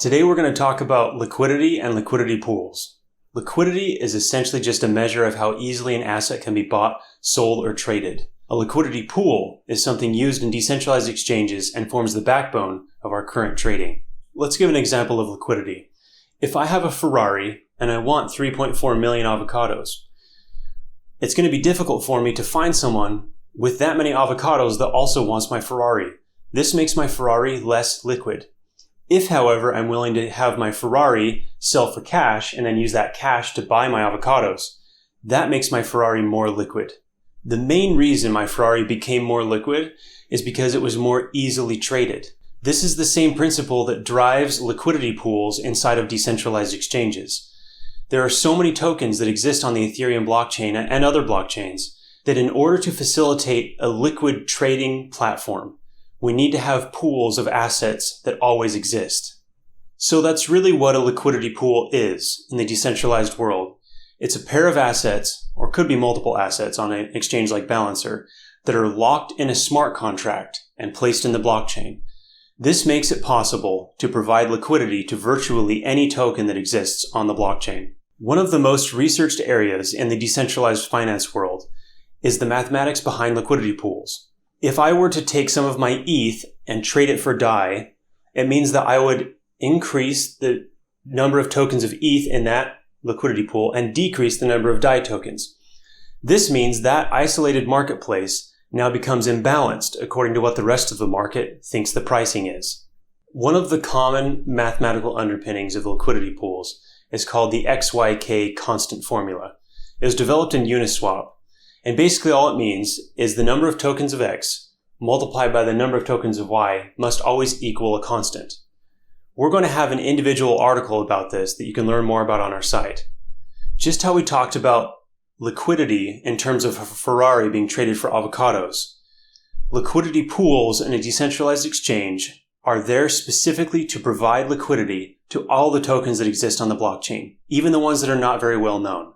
Today we're going to talk about liquidity and liquidity pools. Liquidity is essentially just a measure of how easily an asset can be bought, sold, or traded. A liquidity pool is something used in decentralized exchanges and forms the backbone of our current trading. Let's give an example of liquidity. If I have a Ferrari and I want 3.4 million avocados, it's going to be difficult for me to find someone with that many avocados that also wants my Ferrari. This makes my Ferrari less liquid. If, however, I'm willing to have my Ferrari sell for cash and then use that cash to buy my avocados, that makes my Ferrari more liquid. The main reason my Ferrari became more liquid is because it was more easily traded. This is the same principle that drives liquidity pools inside of decentralized exchanges. There are so many tokens that exist on the Ethereum blockchain and other blockchains that in order to facilitate a liquid trading platform, we need to have pools of assets that always exist. So that's really what a liquidity pool is in the decentralized world. It's a pair of assets, or could be multiple assets on an exchange like Balancer, that are locked in a smart contract and placed in the blockchain. This makes it possible to provide liquidity to virtually any token that exists on the blockchain. One of the most researched areas in the decentralized finance world is the mathematics behind liquidity pools. If I were to take some of my ETH and trade it for DAI, it means that I would increase the number of tokens of ETH in that liquidity pool and decrease the number of DAI tokens. This means that isolated marketplace now becomes imbalanced according to what the rest of the market thinks the pricing is. One of the common mathematical underpinnings of liquidity pools is called the XKY Constant Formula. It was developed in Uniswap. And basically all it means is the number of tokens of X multiplied by the number of tokens of Y must always equal a constant. We're going to have an individual article about this that you can learn more about on our site. Just how we talked about liquidity in terms of a Ferrari being traded for avocados, liquidity pools in a decentralized exchange are there specifically to provide liquidity to all the tokens that exist on the blockchain, even the ones that are not very well known.